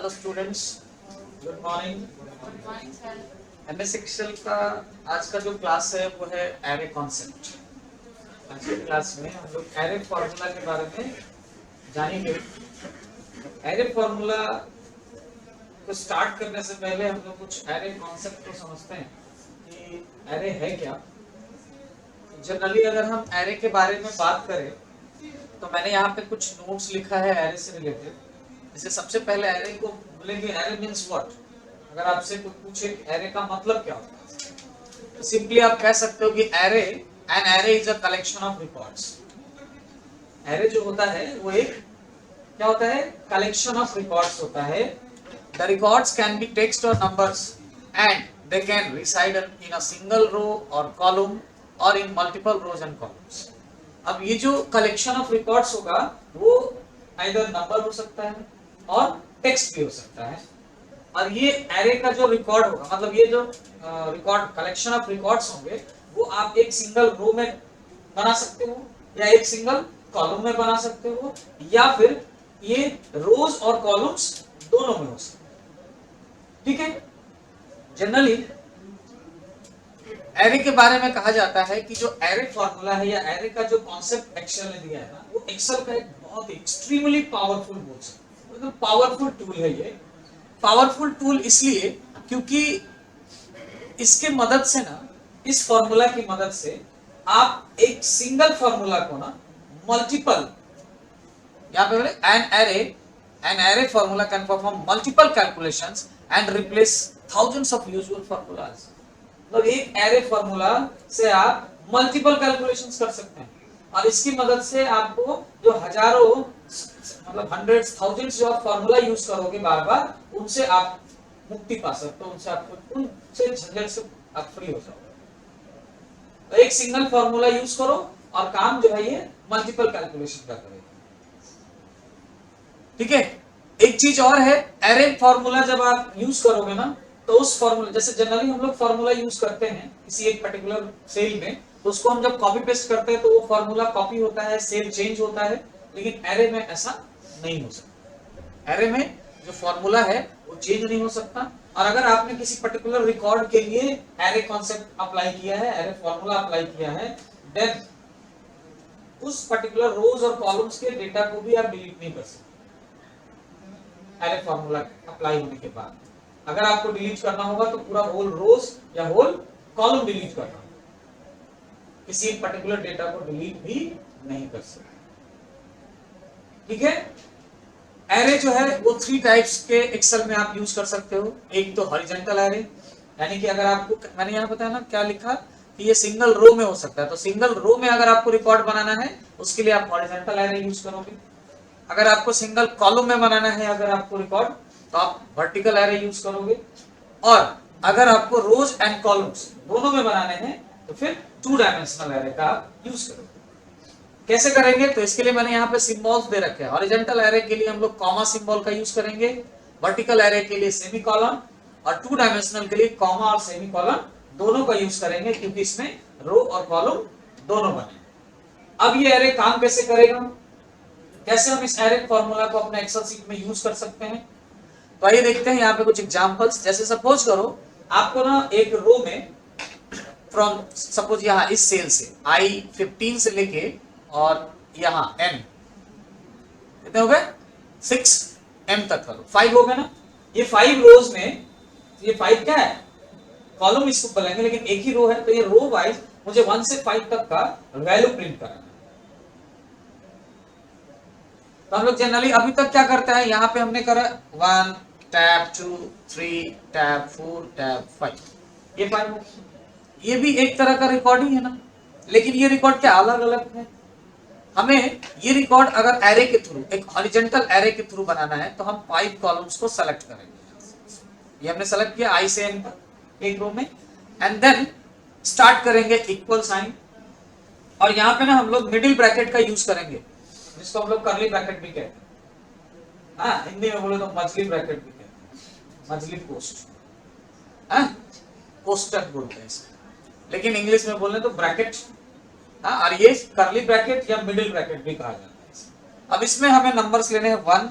Hello students, good morning. MS Excel का आज का जो क्लास है वो है एरे कॉन्सेप्ट। आज की क्लास में हम लोग एरे फॉर्मूला के बारे में जानेंगे। एरे फॉर्मूला को स्टार्ट करने से पहले हम लोग कुछ एरे कॉन्सेप्ट को समझते हैं कि एरे है क्या। जनरली अगर हम एरे के बारे में बात करें तो मैंने यहाँ पे कुछ नोट्स लिखा है एरे से रिलेटेड। जैसे सबसे पहले एरे को बोलेंगे, एरे मींस व्हाट। अगर आपसे कोई पूछे एरे का मतलब क्या होता है तो सिंपली आप कह सकते हो कि an array is a collection of records. Array जो होता है वो एक क्या होता है, कलेक्शन ऑफ रिकॉर्ड्स होता है। The records can be text और numbers and they can reside in a single row और कॉलम और in multiple rows and columns. अब ये जो कलेक्शन ऑफ रिकॉर्ड्स होगा वो आइदर नंबर हो सकता है और टेक्स्ट भी हो सकता है। और ये एरे का जो रिकॉर्ड होगा, मतलब ये जो रिकॉर्ड कलेक्शन ऑफ रिकॉर्ड्स होंगे वो आप एक सिंगल रो में बना सकते हो या एक सिंगल कॉलम में बना सकते हो, या फिर ये रोज और कॉलम्स दोनों में हो सकते हैं। ठीक है। जनरली एरे के बारे में कहा जाता है कि जो एरे फॉर्मूला है या एरे का जो कॉन्सेप्ट एक्सेल ने दिया है ना, वो एक्सेल का एक बहुत एक्सट्रीमली पावरफुल बोल सकते हैं, मतलब पावरफुल टूल है। ये पावरफुल टूल इसलिए क्योंकि इसके मदद से ना, इस फॉर्मूला की मदद से आप एक सिंगल फॉर्मूला को ना मल्टीपल, यहाँ पे an array formula can perform multiple calculations and replace thousands of usual formulas. मतलब एक एरे फॉर्मूला से आप मल्टीपल कैलकुलेशंस कर सकते हैं और इसकी मदद से आपको जो हजारों, मतलब हंड्रेड्स थाउजेंड्स जो आप फॉर्मूला यूज करोगे बार बार, उनसे आप मुक्ति पा सकते हो, उनसे आपको उनसे झंझट से आप फ्री हो जाओगे। तो एक सिंगल फॉर्मूला यूज करो और काम जो है ये मल्टीपल कैलकुलेशन का करेगा। ठीक है। एक चीज और है, एरे फॉर्मूला जब आप यूज करोगे ना तो उस फॉर्मूला, जैसे जनरली हम लोग फॉर्मूला यूज करते हैं किसी एक पर्टिकुलर सेल में, तो उसको हम जब कॉपी पेस्ट करते हैं तो वो फॉर्मूला कॉपी होता है, सेल चेंज होता है। लेकिन एरे में ऐसा नहीं हो सकता। एरे में जो फॉर्मूला है वो चेंज नहीं हो सकता। और अगर आपने किसी पर्टिकुलर रिकॉर्ड के लिए एरे कॉन्सेप्ट अप्लाई किया है, एरे फॉर्मूला अप्लाई किया है, देन उस पर्टिकुलर रोज और कॉलम्स के डेटा को भी आप डिलीट नहीं कर सकते एरे फॉर्मूला अप्लाई होने के बाद। अगर आपको डिलीट करना होगा तो पूरा होल रोज या होल कॉलम डिलीट करना होगा, किसी पर्टिकुलर डेटा को डिलीट भी नहीं कर सकते। ठीक है। एरे जो है वो 3 टाइप्स के एक्सेल में आप यूज कर सकते हो। एक तो हॉरिजॉन्टल एरे, यानी कि अगर आपको, मैंने यहाँ बताया ना क्या लिखा कि ये सिंगल रो में हो सकता है, तो सिंगल रो में अगर आपको रिकॉर्ड बनाना है उसके लिए आप हॉरिजॉन्टल एरे यूज करोगे। अगर आपको सिंगल कॉलम में बनाना है अगर आपको रिकॉर्ड, तो आप वर्टिकल एरे यूज करोगे। और अगर आपको रोज एंड कॉलम्स दोनों में बनाने हैं तो फिर 2 डायमेंशनल एरे का आप यूज करोगे। कैसे करेंगे, तो इसके लिए मैंने यहाँ पे सिंबल्स दे रखे हैं। हॉरिजॉन्टल एरे के लिए हम लोग कॉमा सिंबल का यूज करेंगे, वर्टिकल एरे के लिए सेमीकोलन, और 2 डायमेंशनल के लिए कॉमा और सेमीकोलन दोनों का यूज करेंगे, क्योंकि इसमें रो और कॉलम दोनों बने। अब ये एरे काम कैसे करेगा, कैसे हम इस एरे फॉर्मूला को अपने एक्सेल शीट में यूज कर सकते हैं, तो आइए देखते हैं यहाँ पे कुछ एग्जांपल्स। जैसे सपोज करो आपको ना एक रो में फ्रॉम, सपोज यहाँ इस सेल से I15 से लेके और यहाँ M कितने हो गए, 6M तक करो, 5 हो गए ना। ये 5 रोज में, ये 5 क्या है, कॉलम इसको बोलेंगे, लेकिन एक ही रो है, तो ये रो वाइज मुझे 1 से 5 तक का वैल्यू प्रिंट करना है। तो हम लोग जनरली अभी तक क्या करते हैं, यहाँ पे हमने करा 1 टैब 2 3 टैब 4 टैब 5, ये 5 हो। ये भी एक तरह का रिकॉर्डिंग है ना, लेकिन ये रिकॉर्ड क्या अलग अलग है। हमें ये रिकॉर्ड अगर एरे के थ्रू, एक हॉरिजॉन्टल एरे के थ्रू बनाना है तो हम 5 कॉलम्स को सेलेक्ट करेंगे। ये हमने सेलेक्ट किया I से N तक एक रो में, एंड देन स्टार्ट करेंगे इक्वल साइन, और यहाँ पे ना हम लोग मिडिल ब्रैकेट का यूज करेंगे, जिसको हम लोग करली ब्रैकेट भी कहते हैं। हाँ, हिंदी में बोले तो मछली ब्रैकेट भी कहते हैं, मछली पोस्ट, कोष्टक बोलते हैं इसको, लेकिन इंग्लिश में बोलने तो ब्रैकेट। हाँ, और ये करली ब्रैकेट या मिडिल ब्रैकेट भी कहा जाता है। अब इसमें हमें नंबर्स लेने हैं 1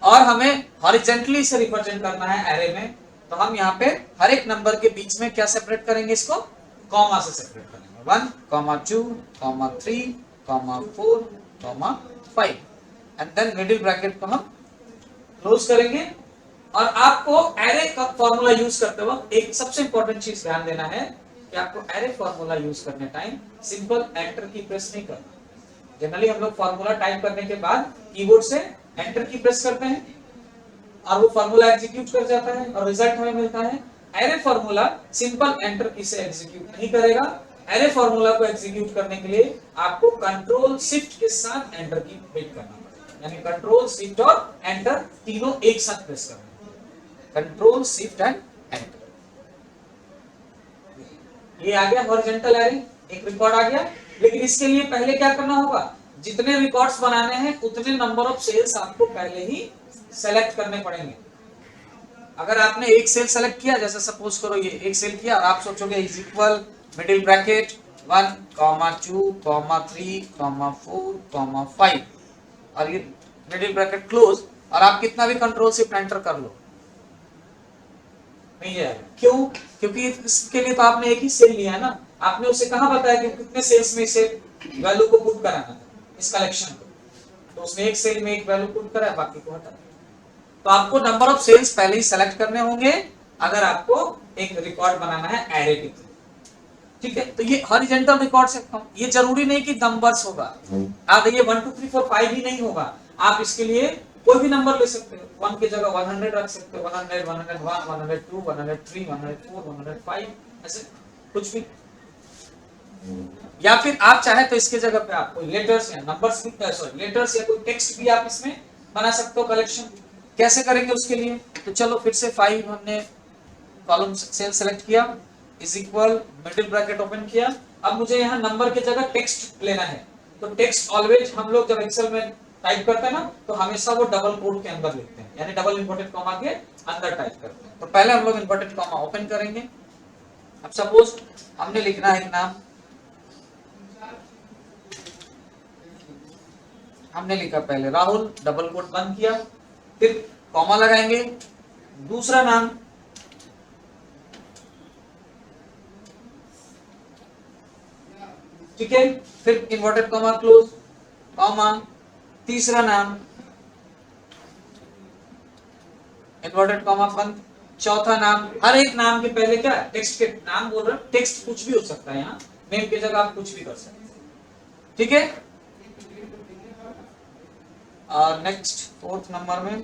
और हमें हॉरिजेंटली से रिप्रेजेंट करना है एरे में, तो हम यहाँ पे हर एक नंबर के बीच में क्या सेपरेट करेंगे, इसको कॉमा से सेपरेट करेंगे, 1, 2, 3, 4, 5 एंड देन मिडिल ब्रैकेट को हम क्लोज करेंगे। और आपको एरे का फॉर्मूला यूज करते वक्त एक सबसे इंपॉर्टेंट चीज ध्यान देना है कि आपको एरे फॉर्मूला यूज करने टाइम सिंपल एंटर की प्रेस नहीं करना। जनरली हम लोग फॉर्मूला टाइप करने के बाद कीबोर्ड से एंटर की प्रेस करते हैं और वो फॉर्मूला एग्जीक्यूट कर जाता है और रिजल्ट हमें मिलता है। एरे फॉर्मूला सिंपल एंटर की से एग्जीक्यूट नहीं करेगा। एरे फॉर्मूला को एग्जीक्यूट करने के लिए आपको कंट्रोल शिफ्ट के साथ एंटर की हिट करना पड़ेगा, यानी कंट्रोल शिफ्ट और एंटर तीनों एक साथ प्रेस करना, कंट्रोल शिफ्ट एंड एंटर। ये आ गया हॉरिजॉन्टल एरे, एक रिकॉर्ड आ गया। लेकिन इसके लिए पहले क्या करना होगा, जितने रिकॉर्ड्स बनाने हैं उतने नंबर ऑफ सेल्स आपको पहले ही सेलेक्ट करने पड़ेंगे। अगर आपने एक सेल सेलेक्ट किया, जैसे सपोज करो ये एक सेल किया और आप सोचोगे इज इक्वल मिडिल ब्रैकेट 1, 2, 3, 4, 5 और ये मिडिल ब्रैकेट क्लोज, और आप कितना भी कंट्रोल शिफ्ट एंटर कर लो नहीं जाएगा। क्यों? क्योंकि इसके लिए तो आपने एक ही सेल लिया है ना, आपने उसे कहा बताया कि कितने सेल्स में इसे वैल्यू को पुट कराना है, इस कलेक्शन को, तो उसने एक सेल में एक वैल्यू पुट करा है, बाकी को हटा। तो आपको नंबर ऑफ सेल्स पहले ही सेलेक्ट करने होंगे अगर आपको एक रिकॉर्ड बनाना है एरे के थ्रू, ठीक है। तो ये हॉरिजॉन्टल रिकॉर्ड से ये जरूरी नहीं कि नंबर्स होगा, आप ये 1 2 3 4 5 ही नहीं होगा, आप इसके लिए कोई भी नंबर ले सकते हो। 1 की जगह 100 रख सकते हो, 100, 101, 102, 103, 104, 105, ऐसे कुछ भी। या फिर आप चाहे तो इसके जगह पे आप कोई लेटर्स या नंबर्स भी, सॉरी लेटर्स या कोई टेक्स्ट भी आप इसमें बना सकते हो कलेक्शन। कैसे करेंगे उसके लिए, तो चलो फिर से 5 हमने कॉलम सेल सेलेक्ट किया, is equal middle bracket open किया। अब मुझे यहाँ नंबर की जगह टेक्स्ट लेना है, तो टेक्स्ट ऑलवेज हम लोग जब एक्सेल में टाइप करते हैं ना, तो हमेशा वो डबल कोट के अंदर लिखते हैं, यानी डबल इन्वर्टेड कॉमा के अंदर टाइप करते हैं। तो पहले हम लोग इन्वर्टेड कॉमा ओपन करेंगे। अब सपोज हमने लिखना है एक नाम, हमने लिखा पहले राहुल, डबल कोट बंद किया, फिर कॉमा लगाएंगे, दूसरा नाम, ठीक है, फिर इन्वर्टेड कॉमा क्लोज, कॉमा, तीसरा नाम, इन्वर्टेड कॉमा बंद, चौथा नाम। हर एक नाम के पहले क्या टेक्स्ट के नाम बोल रहे हैं, टेक्स्ट कुछ भी हो सकता है, यहाँ नेम की जगह आप कुछ भी कर सकते हैं, ठीक है। और नेक्स्ट 4th नंबर में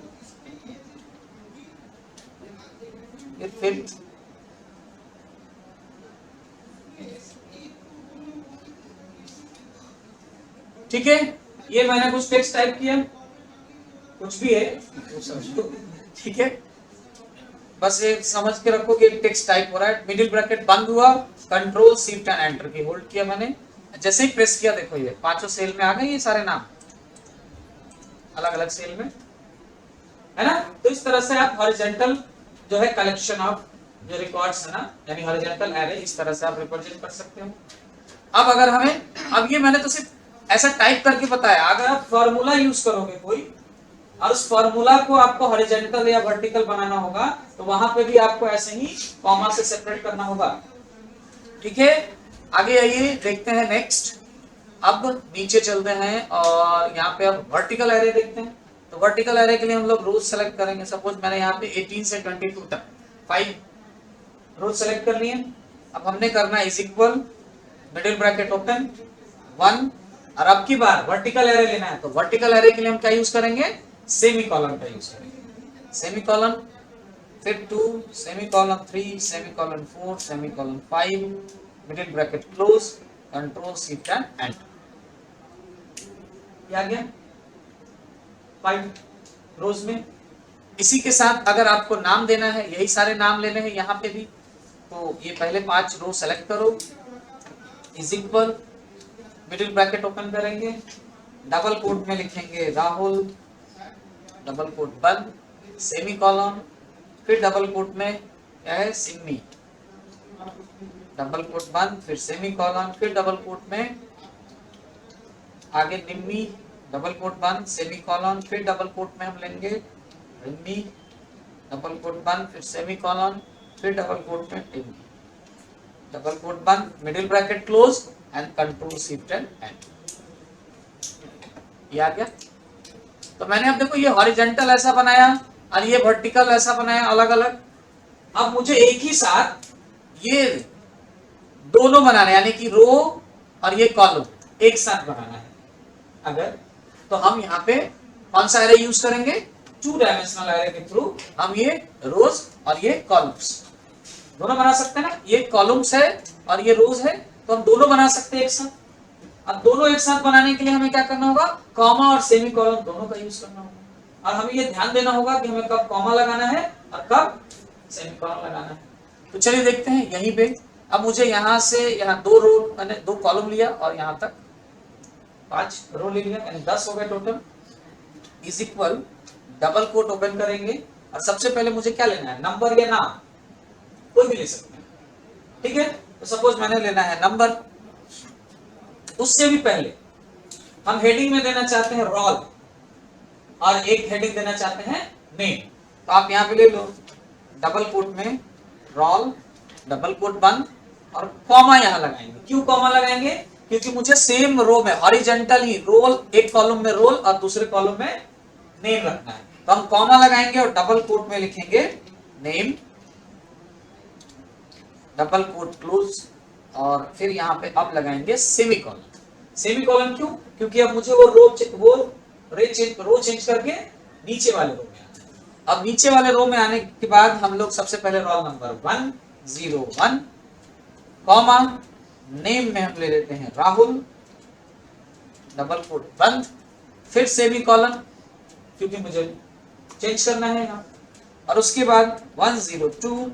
ये 5th, ठीक है। ये मैंने कुछ टेक्स्ट टाइप किया, कुछ भी है तो समझो, ठीक है। बस ये समझ के रखो कि टेक्स्ट टाइप हो रहा है। मिडिल ब्रैकेट बंद हुआ, कंट्रोल शिफ्ट एंड एंटर की होल्ड किया मैंने, जैसे ही प्रेस किया देखो ये पांचों सेल में आ गए ये सारे नाम अलग अलग सेल में, है ना। तो इस तरह से आप हॉरिजॉन्टल जो है कलेक्शन ऑफ जो रिकॉर्ड्स है ना, यानी हॉरिजॉन्टल एरे, इस तरह से आप रिप्रेजेंट कर सकते हो। अब अगर हमें, अब ये मैंने तो सिर्फ ऐसा टाइप करके बताया, अगर आप फॉर्मूला यूज करोगे कोई और उस फॉर्मूला को आपको हॉरिजॉन्टल या वर्टिकल बनाना होगा, तो वहां पे भी आपको ऐसे ही कॉमा से सेपरेट करना होगा, ठीक है। आगे आइए देखते हैं नेक्स्ट। अब नीचे चलते हैं और यहाँ पे अब वर्टिकल एरे देखते हैं। तो वर्टिकल एरे के लिए हम लोग रोज सेलेक्ट करेंगे। सपोज मैंने यहाँ पे 18 से 22 तक 5 रोज सेलेक्ट कर लिए। अब हमने करना is equal middle bracket open 1, और अब की बार वर्टिकल एरे लेना है, तो वर्टिकल एरे के लिए हम क्या यूज करेंगे, सेमी कॉलन का यूज करेंगे। सेमी कॉलन, फिर 2, semicolon 3, semicolon 4, semicolon 5, middle bracket close, control shift and enter. आ गया 5 रोज में। इसी के साथ अगर आपको नाम देना है, यही सारे नाम लेने हैं यहाँ पे भी, तो ये पहले 5 रो सेलेक्ट करो, is equal middle bracket open करेंगे, डबल कोट में लिखेंगे राहुल, डबल कोट बंद, सेमी कॉलन, फिर डबल कोट में क्या है सिम्मी, डबल कोट बंद, फिर सेमी कॉलन, फिर डबल कोट में आगे निम्मी, डबल कोट बंद, सेमी कॉलन, फिर डबल कोट में हम लेंगे रिंग मी, डबल कोट बंद, फिर सेमीकोलन, फिर डबल कोट में रिंग मी, डबल कोट बंद, middle bracket close and control shift and and. ये आ गया। तो मैंने अब देखो ये हॉरिजॉन्टल ऐसा बनाया और ये वर्टिकल ऐसा बनाया अलग अलग। अब मुझे एक ही साथ ये दोनों बनाने, यानी कि रो और ये कॉलम एक साथ बनाना है अगर, तो हम यहाँ पे कौन सा एरे यूज करेंगे, 2 डायमेंशनल एरे के थ्रू हम ये रोज और ये कॉलम्स दोनों बना सकते हैं ना। ये कॉलम्स है और ये रोज है, तो हम दोनों बना सकते हैं एक साथ। अब दोनों एक साथ बनाने के लिए हमें क्या करना होगा, कॉमा और सेमी कॉलम दोनों का यूज करना होगा। और हमें ये ध्यान देना होगा कि हमें कब कॉमा लगाना है और कब सेमी कॉलम लगाना है। तो चलिए देखते हैं यहीं पे। अब मुझे यहाँ से यहाँ 2 रो, मैंने 2 कॉलम लिया और यहाँ तक 5 रो ले लिया, यानी 10 हो गए total. Is equal, double quote open करेंगे और सबसे पहले मुझे क्या लेना है, नंबर या नाम, कोई भी ले सकते हैं, ठीक है। तो सपोज मैंने लेना है नंबर। उससे भी पहले हम हेडिंग में देना चाहते हैं रोल और एक हेडिंग देना चाहते हैं नेम। तो आप यहाँ पे ले लो, डबल कोट में रोल, डबल कोट बंद और कॉमा यहाँ लगाएंगे। क्यों कॉमा लगाएंगे, क्योंकि मुझे सेम रो में हॉरिजॉन्टल ही रोल, एक कॉलम में रोल और दूसरे कॉलम में नेम रखना है। तो हम कॉमा लगाएंगे और डबल कोट में लिखेंगे नेम, डबल कोट क्लोज, और फिर यहाँ पे अब लगाएंगे सेमीकोलन। सेमीकोलन क्यों, क्योंकि अब मुझे वो रो चेंज करके नीचे वाले रो में आना है। अब नीचे वाले रो में आने के बाद हम लोग सबसे पहले रोल नंबर 101 कॉमा, नेम में हम ले लेते हैं राहुल, डबल कोट बंद, फिर सेमीकोलन क्योंकि मुझे चेंज करना है यहाँ, और उसके बाद 102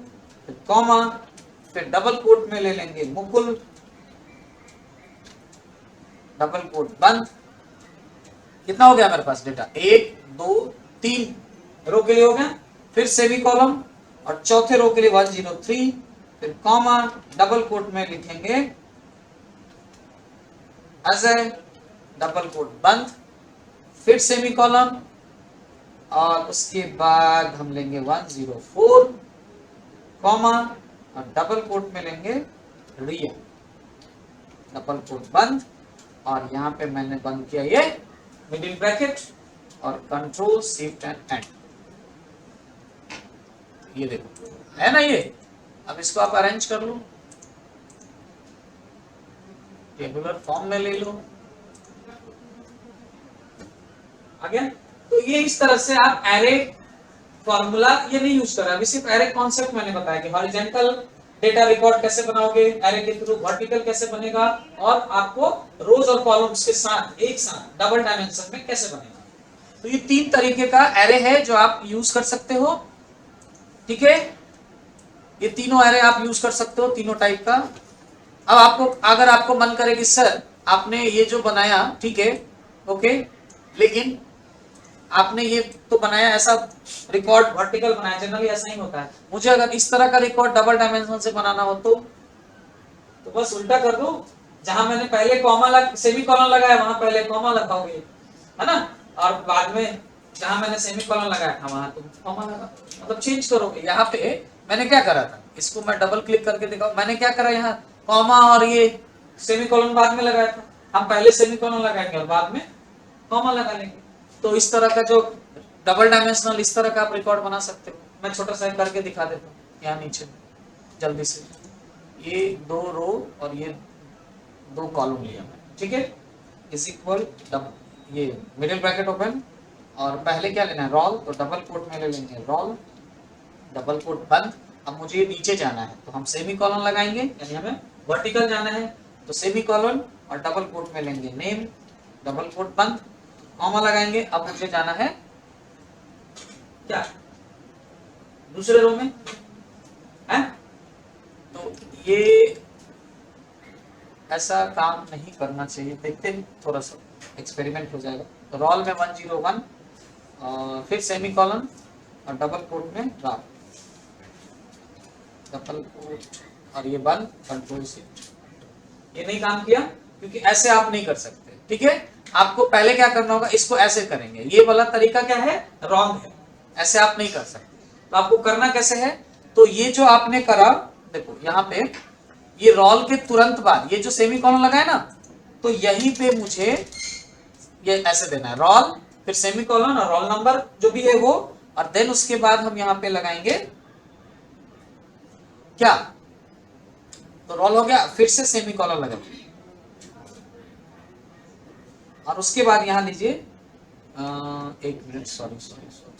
फिर कॉमा, फिर डबल कोट में ले लेंगे मुकुल, डबल कोट बंद। कितना हो गया मेरे पास डेटा, 1 2 3 रो के लिए हो गया। फिर सेमीकोलन और चौथे रो के लिए 103, फिर कॉमा, डबल कोट में लिखेंगे अजय, डबल कोट बंद, फिर सेमीकोलन और उसके बाद हम लेंगे 104 कॉमा और डबल कोट में लेंगे रिया, डबल कोट बंद, और यहाँ पे मैंने बंद किया ये मिडिल ब्रैकेट और कंट्रोल शिफ्ट एंड एंड। ये देखो है ना ये। अब इसको आप अरेंज कर लो, टेबुलर फॉर्म में ले लो, आ गया। तो ये इस तरह से आप एरे फॉर्मूला ये नहीं यूज कर रहा, अभी सिर्फ एरे कॉन्सेप्ट मैंने बताया कि हॉरिजॉन्टल डेटा रिकॉर्ड कैसे बनाओगे एरे के थ्रू, वर्टिकल कैसे बनेगा, और आपको रोज और कॉलम्स के साथ एक साथ डबल डायमेंशन में कैसे बनेगा। तो ये 3 तरीके का एरे है जो आप यूज कर सकते हो, ठीक है। ये तीनों एरे आप यूज कर सकते हो, तीनों टाइप का। अब आपको अगर आपको मन करे कि सर आपने ये जो बनाया ठीक है ओके, लेकिन आपने ये तो बनाया ऐसा रिकॉर्ड वर्टिकल बनाया, जनरली ऐसा ही होता है, मुझे अगर इस तरह का रिकॉर्ड डबल डायमेंशन से बनाना हो तो बस उल्टा कर दो, जहां मैंने पहले कॉमा सेमीकोलन लगाया वहां पहले कॉमा लगाओगे, है ना, और बाद में जहां मैंने सेमीकोलन लगाया था वहां तुम कॉमा लगा, मतलब चेंज करोगे। यहाँ पे मैंने क्या करा था, इसको मैं डबल क्लिक करके दिखाऊं, मैंने क्या करा, यहाँ कॉमा और ये सेमीकोलन बाद में लगाया था, हम पहले सेमीकोलन लगाएंगे और बाद में कॉमा लगा लेंगे। तो इस तरह का जो डबल डायमेंशनल इस तरह का आप रिकॉर्ड बना सकते हो। मैं छोटा सा करके दिखा देता हूँ यहाँ नीचे जल्दी से, ये 2 रो और ये 2 कॉलम लिया मैं, ठीक है। इज इक्वल ये मिडिल ब्रैकेट ओपन और पहले क्या लेना है रोल, तो डबल कोट में ले लेंगे रोल, डबल कोट बंद। अब मुझे ये नीचे जाना है तो हम सेमीकोलन लगाएंगे, यानी हमें वर्टिकल जाना है तो सेमीकोलन और डबल कोट में लेंगे नेम, डबल कोट बंद, कॉमा लगाएंगे। अब मुझे जाना है क्या, दूसरे रो में है, तो ये ऐसा काम नहीं करना चाहिए, देखते हैं थोड़ा सा एक्सपेरिमेंट हो जाएगा। तो रोल में 101 और फिर सेमीकोलन और डबल कोट में राल, डबल कोट और ये बंद, कंट्रोल शिफ्ट। ये नहीं काम किया क्योंकि ऐसे आप नहीं कर सकते, ठीक है। आपको पहले क्या करना होगा, इसको ऐसे करेंगे, ये वाला तरीका क्या है, रॉन्ग है, ऐसे आप नहीं कर सकते। तो आपको करना कैसे है, तो ये जो आपने करा, देखो यहाँ पे ये रोल के तुरंत बाद ये जो सेमीकोलन लगा है ना, तो यहीं पे मुझे ये ऐसे देना है रोल, फिर सेमीकोलन और रोल नंबर जो भी है वो, और देन उसके बाद हम यहाँ पे लगाएंगे क्या, तो रोल हो गया, फिर से सेमीकोलन लगाएंगे, और उसके बाद यहाँ लीजिए एक मिनट, सॉरी सॉरी सॉरी,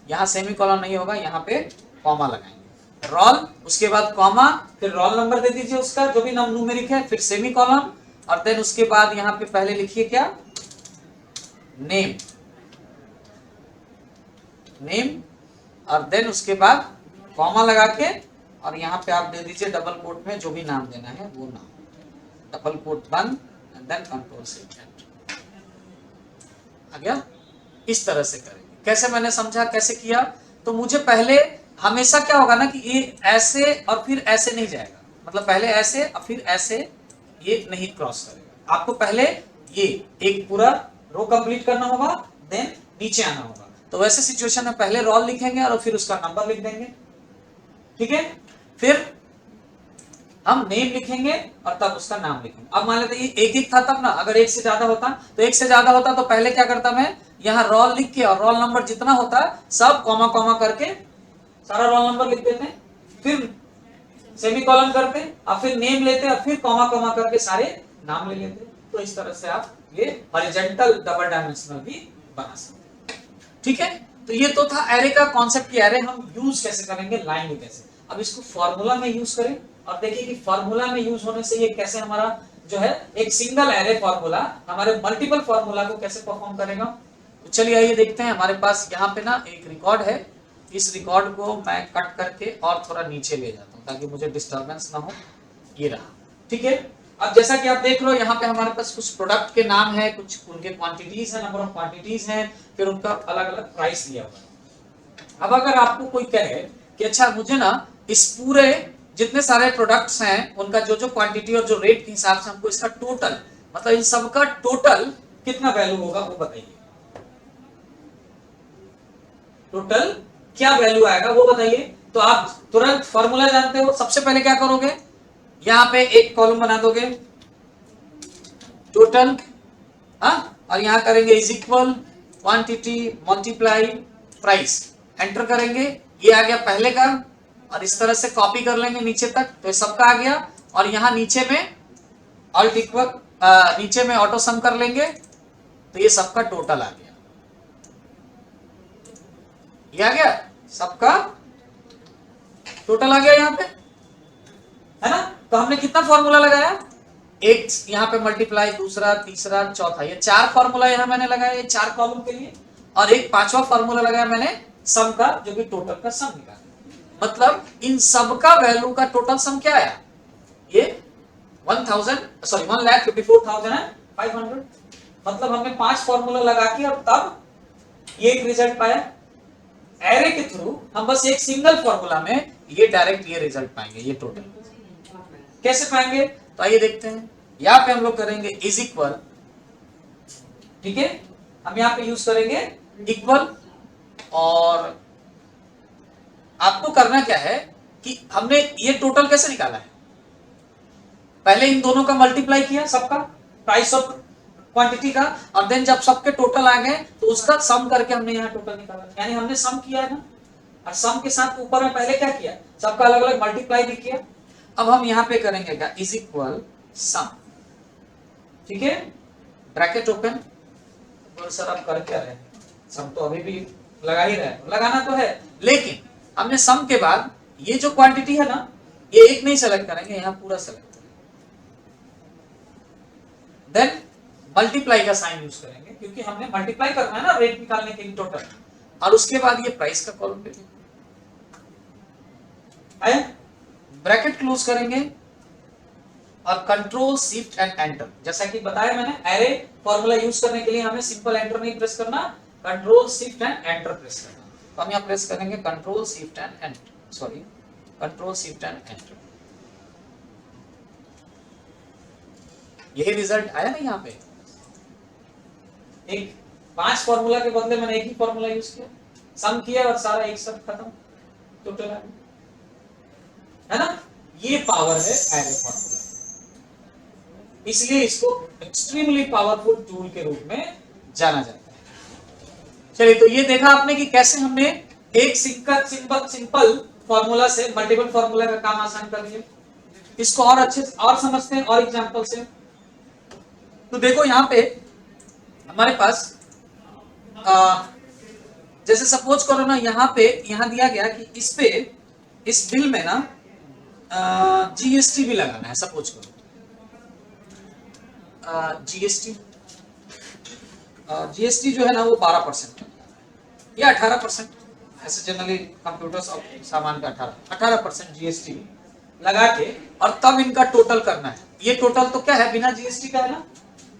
यहाँ सेमीकोलन नहीं होगा, यहाँ पे कॉमा लगाएंगे, रोल उसके बाद कॉमा, फिर रोल नंबर दे दीजिए उसका जो भी न्यूमेरिक है, फिर सेमीकोलन, और देन उसके बाद यहाँ पे पहले लिखिए क्या, नेम, नेम, और देन उसके बाद कॉमा लगा के, और यहाँ पे आप दे दीजिए डबल कोट में जो भी नाम देना है वो नाम, डबल कोट बंद, and then control shift enter, आ गया। इस तरह से करेंगे। कैसे, मैंने समझा कैसे किया, तो मुझे पहले हमेशा क्या होगा ना कि ये ऐसे और फिर ऐसे नहीं जाएगा, मतलब पहले ऐसे और फिर ऐसे ये नहीं क्रॉस करेगा, आपको पहले ये एक पूरा रो कंप्लीट करना होगा, देन नीचे आना होगा। तो वैसे सिचुएशन में पहले रोल लिखेंगे और फिर उसका नंबर लिख देंगे, ठीक है, फिर हम नेम लिखेंगे और तब उसका नाम लिखेंगे। अब मान लेते एक एक था तब ना, अगर एक से ज्यादा होता तो एक से ज्यादा होता तो पहले क्या करता मैं, यहाँ रोल लिख के और रोल नंबर जितना होता सब कॉमा कॉमा करके सारा रोल नंबर लिख देते, फिर सेमीकोलन करते और फिर नेम लेते और फिर कॉमा कॉमा करके सारे नाम ले लेते। तो इस तरह से आप ये हॉरिजॉन्टल डबल डायमेंशनल भी बना सकते, ठीक है। तो ये तो था एरे का कॉन्सेप्ट कि एरे हम यूज कैसे करेंगे, लाइन में कैसे। अब इसको फॉर्मूला में यूज करें और देखिए कि फॉर्मूला में यूज होने से ये कैसे हमारा जो है एक सिंगल एरे फॉर्मूला हमारे मल्टीपल फॉर्मूला को कैसे परफॉर्म करेगा। तो चलिए आइए देखते हैं। हमारे पास यहाँ पे ना एक रिकॉर्ड है, इस रिकॉर्ड को मैं कट करके और थोड़ा नीचे ले जाता हूँ ताकि मुझे डिस्टर्बेंस ना हो। ये रहा, ठीक है। अब जैसा कि आप देख रहे हो यहाँ पे हमारे पास कुछ प्रोडक्ट के नाम है, कुछ उनके क्वांटिटीज है, नंबर ऑफ क्वांटिटीज हैं, फिर उनका अलग अलग प्राइस दिया हुआ है। अब अगर आपको कोई कहे कि अच्छा मुझे ना इस पूरे जितने सारे प्रोडक्ट्स हैं उनका जो जो क्वांटिटी और जो रेट के हिसाब से हमको इसका टोटल, मतलब इन सब का टोटल कितना वैल्यू होगा वो बताइए, टोटल क्या वैल्यू आएगा वो बताइए। तो आप तुरंत फॉर्मूला जानते हो, सबसे पहले क्या करोगे, यहां पे एक कॉलम बना दोगे टोटल, और यहां करेंगे is equal quantity multiply price, enter करेंगे, ये आ गया पहले का, और इस तरह से कॉपी कर लेंगे नीचे तक, तो ये सबका आ गया। और यहां नीचे में ऑल्ट इक्वल, नीचे में ऑटो सम कर लेंगे, तो ये सबका टोटल आ गया, ये आ गया, सबका टोटल आ गया यहाँ पे, है ना। तो हमने कितना फॉर्मूला लगाया, एक यहाँ पे मल्टीप्लाई, दूसरा, तीसरा, चौथा, ये 4 फॉर्मूला यहाँ मैंने लगाया, ये 4 कॉलम के लिए, और एक 5वां फॉर्मूला लगाया मैंने सम का, जो कि टोटल का सम निकाला। मतलब इन सब का वैल्यू का टोटल सम क्या आया, ये 1,54,500। मतलब हमने 5 फॉर्मूला लगा के और तब ये एक रिजल्ट पाया। एरे के थ्रू हम बस एक सिंगल फॉर्मूला में ये डायरेक्ट ये रिजल्ट पाएंगे, ये टोटल कैसे पाएंगे, तो आइए देखते हैं। यहां पे हम लोग करेंगे इज इक्वल, ठीक है, हम यहां पे यूज करेंगे इक्वल, और आपको करना क्या है कि हमने ये टोटल कैसे निकाला है, पहले इन दोनों का मल्टीप्लाई किया सबका प्राइस ऑफ क्वांटिटी का, और देन जब सबके टोटल आ गए तो उसका सम करके हमने यहाँ टोटल निकाला, यानी हमने सम किया है ना, और सम के साथ ऊपर में पहले क्या किया, सबका अलग अलग मल्टीप्लाई भी किया। अब हम यहाँ पे करेंगे क्या, इज इक्वल सम, ठीक है, ब्रैकेट ओपन। तो सर आप कर क्या रहे हैं, सम तो अभी भी लगा ही रहे, लगाना तो है, लेकिन हमने सम के बाद ये जो क्वांटिटी है ना, ये एक नहीं सेलेक्ट करेंगे, यहाँ पूरा सेलेक्ट करेंगे, देन मल्टीप्लाई का साइन यूज करेंगे, क्योंकि हमने मल्टीप्लाई करना है ना रेट निकालने के लिए टोटल, और उसके बाद ये प्राइस का कॉलम पे आया, ब्रैकेट क्लोज करेंगे और कंट्रोल शिफ्ट एंड एंटर। जैसा कि बताया मैंने, एरे फॉर्मूला यूज करने के लिए हमें सिंपल एंटर नहीं प्रेस करना, control shift and enter press करना। तो हम यहाँ प्रेस करेंगे control shift and enter, sorry control shift and enter, यही रिजल्ट आया ना यहाँ पे। एक 5 फॉर्मूला के बदले मैंने एक ही फॉर्मूला यूज किया, सम किया और सारा एक साथ खत्म, टोटल आ गया, है ना। ये पावर है एरे फॉर्मूला, इसलिए इसको एक्सट्रीमली पावरफुल टूल के रूप में जाना जाता है। चलिए, तो ये देखा आपने कि कैसे हमने एक सिंपल फॉर्मूला से मल्टीपल फॉर्मूला का काम आसान कर दिया। इसको और अच्छे से और समझते हैं और एग्जांपल से। तो देखो यहाँ पे हमारे पास जैसे सपोज करो ना, यहाँ दिया गया कि इस बिल में ना जीएसटी भी लगाना है। सपोज करो जीएसटी जो है ना वो 12% या 18%, ऐसे जनरली कंप्यूटर्स और सामान का 18% जीएसटी लगा के, और तब इनका टोटल करना है। ये टोटल तो क्या है, बिना जीएसटी का है ना,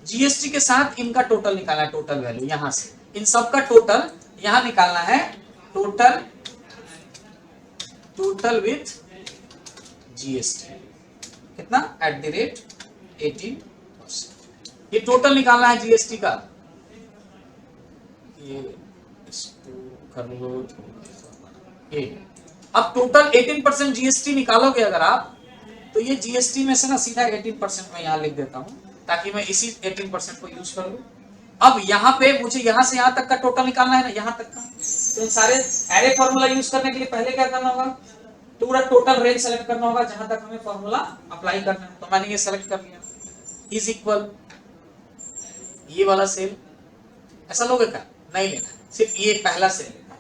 जीएसटी के साथ इनका टोटल निकालना है, टोटल वैल्यू यहां से इन सब का टोटल यहां निकालना है, टोटल विथ जीएसटी कितना @18%। ये टोटल निकालना है जीएसटी का। ये इसको कर लो, अब टोटल 18% जीएसटी निकालोगे अगर आप, तो ये जीएसटी में से ना सीधा 18% में यहां लिख देता हूं, ताकि मैं इसी 18% को यूज कर लूं। अब यहाँ पे मुझे यहाँ से यहाँ तक का टोटल निकालना है ना, यहाँ तक का। तो इन सारे एरे फॉर्मूला यूज करने के लिए पहले क्या करना होगा, पूरा टोटल रेंज सेलेक्ट करना होगा जहां तक हमें फॉर्मूला अप्लाई करना है। तो मैंने ये सेलेक्ट कर लिया, इज इक्वल ये वाला सेल। ऐसा लोगे क्या, नहीं लेना, सिर्फ ये पहला सेल लेना,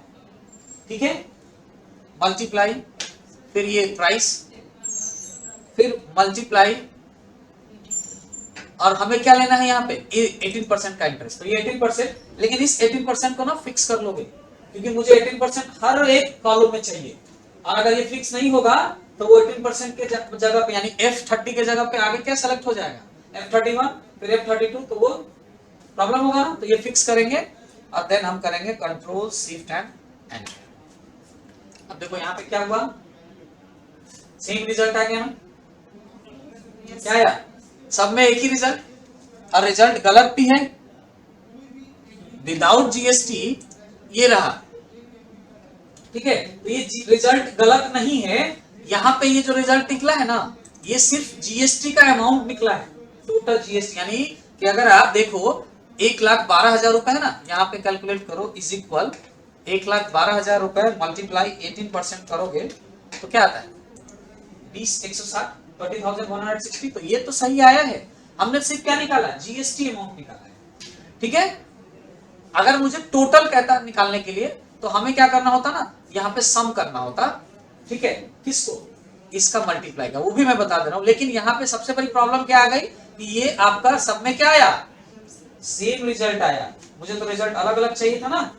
ठीक है। मल्टीप्लाई, फिर ये प्राइस, फिर मल्टीप्लाई, और हमें क्या लेना है यहाँ पे 18% का इंटरेस्ट। तो ये 18%, लेकिन इस 18% को ना फिक्स कर लोगे, क्योंकि मुझे 18% हर एक कॉलम में चाहिए। और अगर ये फिक्स नहीं होगा तो वो 18% के जगह पे, यानी F30 के जगह पे आगे क्या सेलेक्ट हो जाएगा, F31 फिर F32, तो वो प्रॉब्लम होगा ना। तो ये फिक्स करेंगे और देन हम करेंगे कंट्रोल शिफ्ट एंड एंटर। अब देखो यहाँ पे क्या हुआ, सेम रिजल्ट आ गया ना, क्या आया, सब में एक ही रिजल्ट, और रिजल्ट गलत भी है। विदाउट जीएसटी ये रहा, ठीक है। तो ये रिजल्ट गलत नहीं है, यहाँ पे ये जो रिजल्ट निकला है ना, ये सिर्फ जीएसटी का अमाउंट निकला है, टोटल जीएसटी। यानी कि अगर आप देखो 1,12,000 रुपए है ना, यहाँ पे कैलकुलेट करो, इज इक्वल 1,12,000 रुपए मल्टीप्लाई 18% करोगे तो क्या आता है 20,160, 20,160। तो ये तो सही आया है। हमने सिर्फ क्या निकाला, जीएसटी अमाउंट निकाला है, ठीक है। अगर मुझे टोटल कहता निकालने के लिए तो हमें क्या करना होता ना, यहाँ पे सम करना होता, ठीक है। किसको, इसका मल्टीप्लाई का, वो भी मैं बता दे रहा हूं। लेकिन यहाँ पे सबसे बड़ी प्रॉब्लम क्या आ गई कि ये आपका सब में क्या आया, सेम रिजल्ट आया। मुझे तो रिजल्ट अलग अलग चाहिए था ना,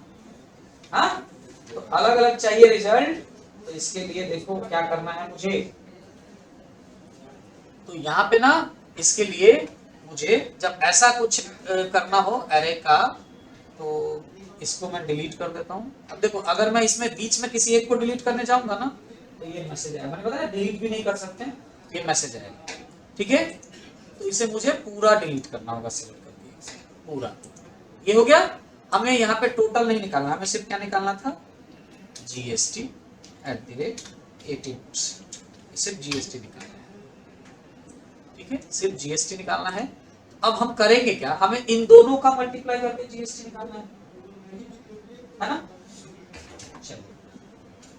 हाँ, तो अलग अलग चाहिए रिजल्ट। तो इसके लिए देखो क्या करना है मुझे, तो यहाँ पे ना इसके लिए मुझे जब ऐसा कुछ करना हो एरे का, तो इसको मैं डिलीट कर देता हूँ। अब देखो अगर मैं इसमें बीच में किसी एक को डिलीट करने जाऊंगा ना, तो ये मैसेज आएगा। मैंने बताया डिलीट भी नहीं कर सकते, ये मैसेज आएगा, ठीक है। तो इसे मुझे पूरा डिलीट करना होगा, सिलेक्ट करके पूरा। ये हो गया। हमें यहाँ पे टोटल नहीं निकालना, हमें सिर्फ क्या निकालना था, जीएसटी @18%, सिर्फ जीएसटी निकालना है, ठीक है, सिर्फ जीएसटी निकालना है। अब हम करेंगे क्या, हमें इन दोनों का मल्टीप्लाई करके जीएसटी निकालना है ना। चलिए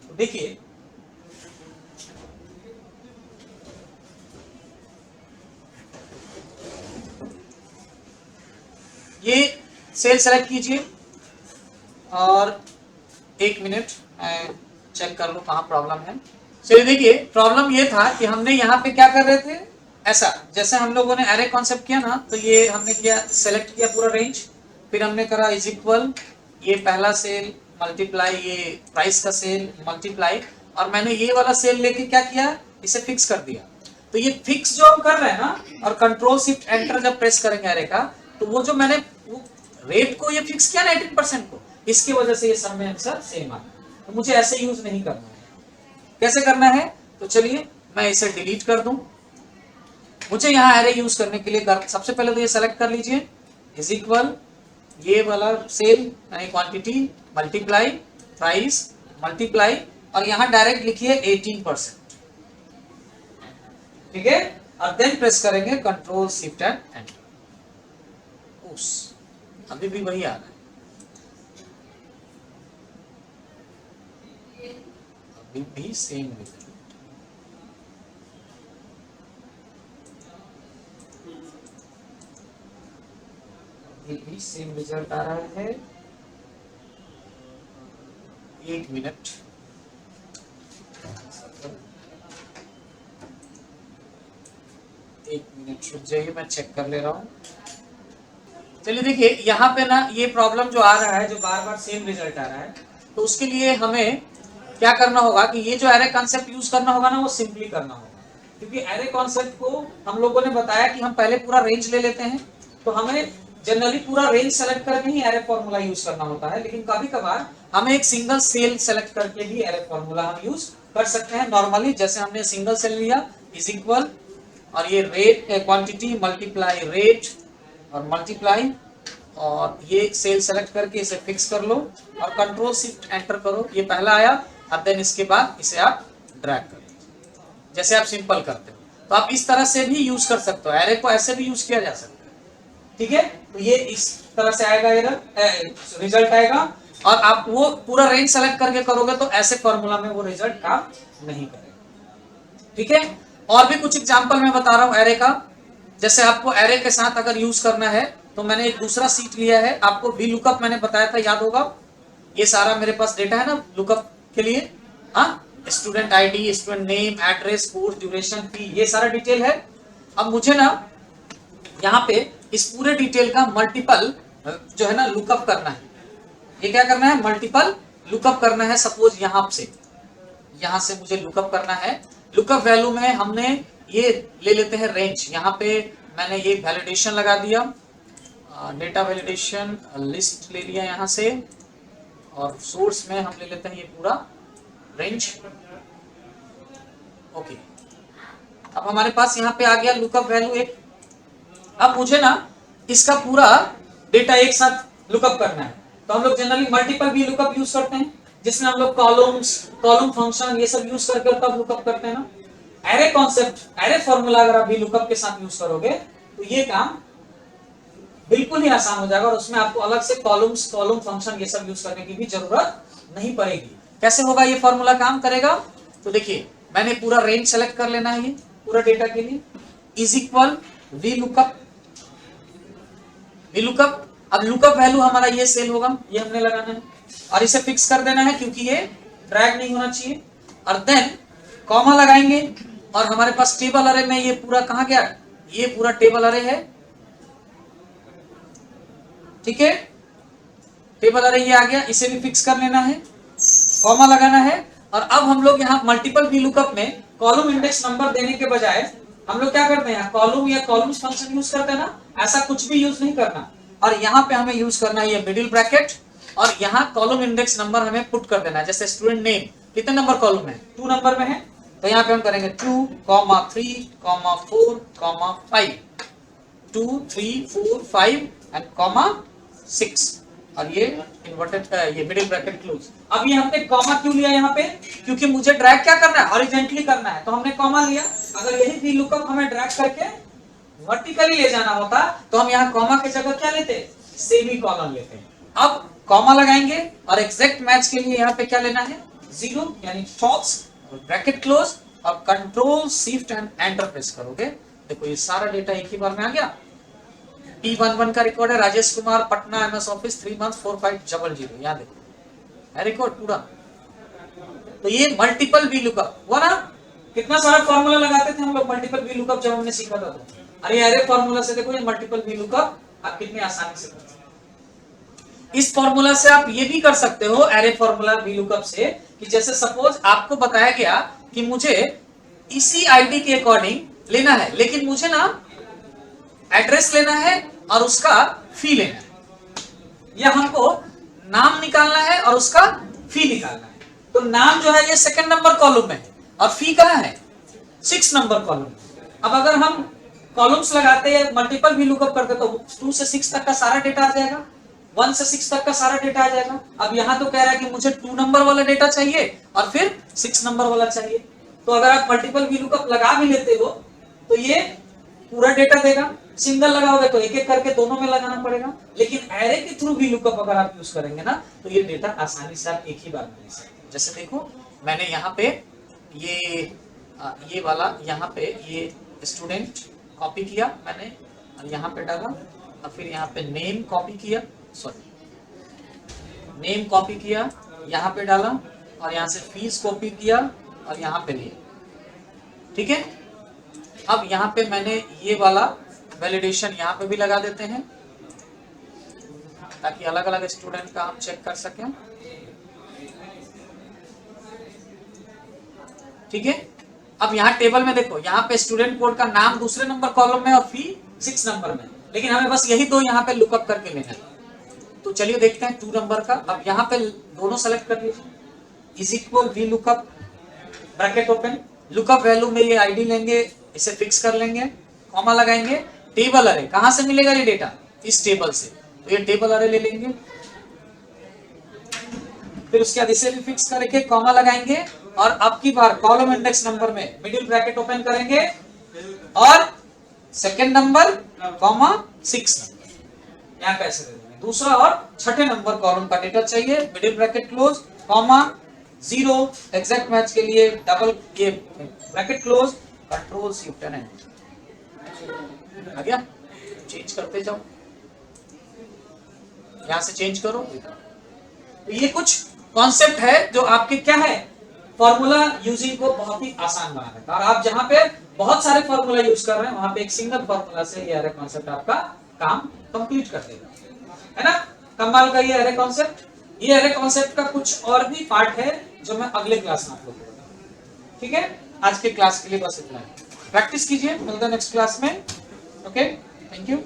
तो देखिए, ये सेल सेलेक्ट कीजिए और 1 मिनट मैं चेक कर लूं कहाँ प्रॉब्लम है। चलिए देखिए, प्रॉब्लम ये था कि हमने यहाँ पे क्या कर रहे थे, ऐसा जैसे हम लोगों ने एरे कॉन्सेप्ट किया ना, तो ये हमने किया, सेलेक्ट किया पूरा रेंज, फिर हमने करा इज इक्वल ये पहला सेल मल्टीप्लाई ये प्राइस का सेल मल्टीप्लाई, और मैंने ये वाला सेल लेके क्या किया, इसे फिक्स कर दिया। तो ये फिक्स जो हम कर रहे हैं ना, और कंट्रोल शिफ्ट एंटर जब प्रेस करेंगे एरे का, तो वो जो मैंने रेट को ये फिक्स किया ना 18% को, इसकी वजह से ये सब में आंसर सेम आ। तो मुझे ऐसे यूज नहीं करना है। कैसे करना है, तो चलिए मैं इसे डिलीट कर दूं। मुझे यहाँ एरे यूज करने के लिए सबसे पहले तो ये सेलेक्ट कर लीजिए, इज इक्वल ये वाला सेल यानी क्वांटिटी मल्टीप्लाई प्राइस मल्टीप्लाई, और यहां डायरेक्ट लिखिए 18%, ठीक है, और देन प्रेस करेंगे कंट्रोल शिफ्ट एंड एंटर। उस अभी भी वही आ रहा है, अभी भी सेम रिजल्ट, अभी भी सेम रिजल्ट आ रहा है। 1 मिनट, रुक जाइए, मैं चेक कर ले रहा हूँ। चलिए देखिए यहाँ पे ना ये प्रॉब्लम जो आ रहा है, जो बार बार सेम रिजल्ट आ रहा है, तो उसके लिए हमें क्या करना होगा कि ये जो एरे कॉन्सेप्ट यूज करना होगा ना, वो सिंपली करना होगा, क्योंकि एरे कॉन्सेप्ट को हम लोगों ने बताया कि हम पहले पूरा रेंज ले लेते हैं, तो हमें जनरली पूरा रेंज सेलेक्ट करके ही एरे फॉर्मूला यूज करना होता है, लेकिन कभी कभार हमें एक सिंगल सेल सेलेक्ट करके भी एरे फॉर्मूला हम यूज कर सकते हैं नॉर्मली। जैसे हमने सिंगल सेल लिया, इज इक्वल, और ये रेट क्वांटिटी मल्टीप्लाई रेट और मल्टीप्लाई, और ये सेल सेलेक्ट करके इसे फिक्स कर लो और कंट्रोल शिफ्ट एंटर करो, ये पहला आया, और देन इसके बाद इसे आप ड्रैग कर दो, जैसे आप सिंपल करते हो। तो आप इस तरह से भी यूज कर सकते हो, एरे को ऐसे भी यूज किया जा सकता है, ठीक है। तो ये इस तरह से आएगा, रिजल्ट आएगा, और आप वो पूरा रेंज सेलेक्ट करके करोगे तो ऐसे फॉर्मूला में वो रिजल्ट काम नहीं करेगा, ठीक है। और भी कुछ एग्जांपल मैं बता रहा हूं एरे का। जैसे आपको एरे के साथ अगर यूज करना है, तो मैंने एक दूसरा सीट लिया है, आपको वी लुकअप मैंने बताया था, याद होगा। ये सारा मेरे पास डेटा है ना लुकअप के लिए, हाँ, student ID, student name, address, course duration, fee, ये सारा डिटेल है। अब मुझे ना यहाँ पे इस पूरे डिटेल का मल्टीपल जो है ना लुकअप करना है। ये क्या करना है, मल्टीपल लुकअप करना है। सपोज यहाँ से मुझे लुकअप करना है। लुकअप वैल्यू में हमने ये ले लेते हैं रेंज, यहाँ पे मैंने ये वैलिडेशन लगा दिया, डेटा वैलिडेशन लिस्ट ले लिया यहाँ से, और सोर्स में हम ले लेते हैं ये पूरा रेंज, ओके। अब हमारे पास यहाँ पे आ गया लुकअप वैल्यू एक। अब मुझे ना इसका पूरा डेटा एक साथ लुकअप करना है, तो हम लोग जनरली मल्टीपल भी लुकअप यूज करते हैं, जिसमें हम लोग कॉलम फंक्शन ये सब यूज करके तब लुकअप करते हैं ना। एरे कॉन्सेप्ट, एरे फॉर्मूला अगर आप भी लुकअप के साथ यूज करोगे तो ये काम बिल्कुल ही आसान हो जाएगा, और उसमें आपको अलग से कॉलम फंक्शन ये सब यूज करने की भी जरूरत नहीं पड़ेगी। कैसे होगा ये फॉर्मूला काम करेगा, तो देखिए मैंने पूरा रेंज सेलेक्ट कर लेना है, ये पूरा डेटा के लिए, इज इक्वल वी लुकअप। अब लुकअप वैल्यू हमारा ये सेल होगा, ये हमने लगाना है, और इसे फिक्स कर देना है क्योंकि ये ड्रैग नहीं होना चाहिए, और देन कॉमा लगाएंगे, और हमारे पास टेबल अरे में ये पूरा कहां गया, ये पूरा टेबल अरे है, ठीक है। टेबल अरे ये आ गया, इसे भी फिक्स कर लेना है, कॉमा लगाना है। और अब हम लोग यहाँ मल्टीपल वी लुकअप में कॉलम इंडेक्स नंबर देने के बजाय हम लोग क्या करते हैं, कॉलम या कॉलम्स फंक्शन यूज करते हैं ना, ऐसा कुछ भी यूज नहीं करना। और यहाँ पे हमें यूज करना है ये मिडिल ब्रैकेट, और यहाँ कॉलम इंडेक्स नंबर हमें पुट कर देना है। जैसे स्टूडेंट नेम कितने नंबर कॉलम है, 2 नंबर में है, तो यहाँ पे हम करेंगे 2, 3, 4, 5, 2, 3, 4, 5 एंड 6, और ये इन्वर्टेड ये मिडिल ब्रैकेट क्लोज। अब ये हमने कॉमा क्यों लिया यहाँ पे, क्योंकि मुझे ड्रैग क्या करना है, हॉरिजॉन्टली करना है, तो हमने कॉमा लिया। अगर यही वी लुकअप हमें ड्रैग करके वर्टिकली ले जाना होता तो हम यहाँ कॉमा की जगह क्या लेते, सेमी कॉलन लेते। अब कॉमा लगाएंगे, और एग्जैक्ट मैच के लिए यहाँ पे क्या लेना है, 0 यानी फॉल्स, ब्रैकेट क्लोज, और control shift and enter press करोगे। देखो ये सारा डेटा एक ही बार में आ गया। T11 का रिकॉर्ड है, Rajesh Kumar, Patna, MS office, 3 months 4500, यहाँ देखो है रिकॉर्ड पूरा। तो ये मल्टीपल वी लुकअप हुआ ना, कितना सारा फॉर्मूला लगाते थे हम लोग मल्टीपल वी लुकअप जब हमने सीखा था। तो अरे एरे फॉर्मूला से देखो ये मल्टीपल वी लुकअप आप कितनी आसानी से कर सकते हो। इस फॉर्मूला से आप ये भी कर सकते हो, एरे फॉर्मूला वी लुकअप से, कि जैसे सपोज आपको बताया गया कि मुझे इसी आईडी के अकॉर्डिंग लेना है, लेकिन मुझे ना एड्रेस लेना है और उसका फी लेना है, या हमको नाम निकालना है और उसका फी निकालना है। तो नाम जो है ये 2nd नंबर कॉलम में है, और फी कहाँ है 6 नंबर कॉलम। अब अगर हम कॉलम्स लगाते हैं, मल्टीपल भी लुकअप करते तो 2 से 6 तक का सारा डेटा आ जाएगा, 1 से 6 तक का सारा डेटा आ जाएगा। अब यहाँ तो कह रहा है कि मुझे 2 नंबर वाला डेटा चाहिए और फिर 6 नंबर वाला चाहिए, तो अगर आप मल्टीपल वीलुकअप लगा भी लेते हो तो ये पूरा डेटा देगा। सिंगल लगाओगे तो एक एक करके दोनों में लगाना पड़ेगा, लेकिन एरे के थ्रू वीलुकअप अगर आप यूज करेंगे ना तो ये डेटा आसानी से आप एक ही बार में ले सकते हैं। जैसे देखो मैंने यहाँ पे ये वाला यहाँ पे ये स्टूडेंट कॉपी किया मैंने और यहाँ पे डाला, और फिर यहाँ पे नेम कॉपी किया, सॉरी नेम कॉपी किया यहाँ पे डाला, और यहाँ से फीस कॉपी किया और यहाँ पे लिया। ठीक है, अब यहाँ पे मैंने ये वाला वैलिडेशन यहाँ पे भी लगा देते हैं ताकि अलग अलग स्टूडेंट का हम चेक कर सकें। ठीक है, अब यहाँ टेबल में देखो यहाँ पे स्टूडेंट कोड का नाम दूसरे नंबर कॉलम में और फी 6 नंबर में, लेकिन हमें बस यही दो यहाँ पे लुकअप करके लेना है। तो चलिए देखते हैं 2 नंबर का। अब यहाँ पे दोनों सेलेक्ट कर लीजिए, is equal V lookup bracket open, lookup value में ये आईडी लेंगे, इसे फिक्स कर लेंगे, कॉमा लगाएंगे, टेबल अरे कहां से मिलेगा ये डेटा, इस टेबल से, तो ये टेबल अरे ले लेंगे, फिर उसके बाद इसे भी फिक्स करके कॉमा लगाएंगे, और अब की बार कॉलम इंडेक्स नंबर में मिडिल ब्रैकेट ओपन करेंगे और सेकंड नंबर कॉमा 6 नंबर यहाँ कैसे दे देंगे। दूसरा और छठे नंबर कॉलम का डेटा चाहिए, middle bracket close comma 0 exact match के लिए डबल ये bracket close, control shift and आ गया। चेंज करते जाओ, यहां से चेंज करो। तो ये कुछ कॉन्सेप्ट है जो आपके क्या है फॉर्मूला यूजिंग को बहुत ही आसान बना देता है, और आप जहां पे बहुत सारे फॉर्मूला यूज कर रहे हैं वहां पे एक सिंगल फॉर्मूला से ये अरे कॉन्सेप्ट आपका काम कंप्लीट कर देगा, है ना। कमाल का ये अरे कॉन्सेप्ट, ये अरे कॉन्सेप्ट का कुछ और भी पार्ट है जो मैं अगले क्लास में आपको बताऊंगा। ठीक है, आज के क्लास के लिए बस इतना है, प्रैक्टिस कीजिए, मिलते हैं नेक्स्ट क्लास में। Okay, thank you.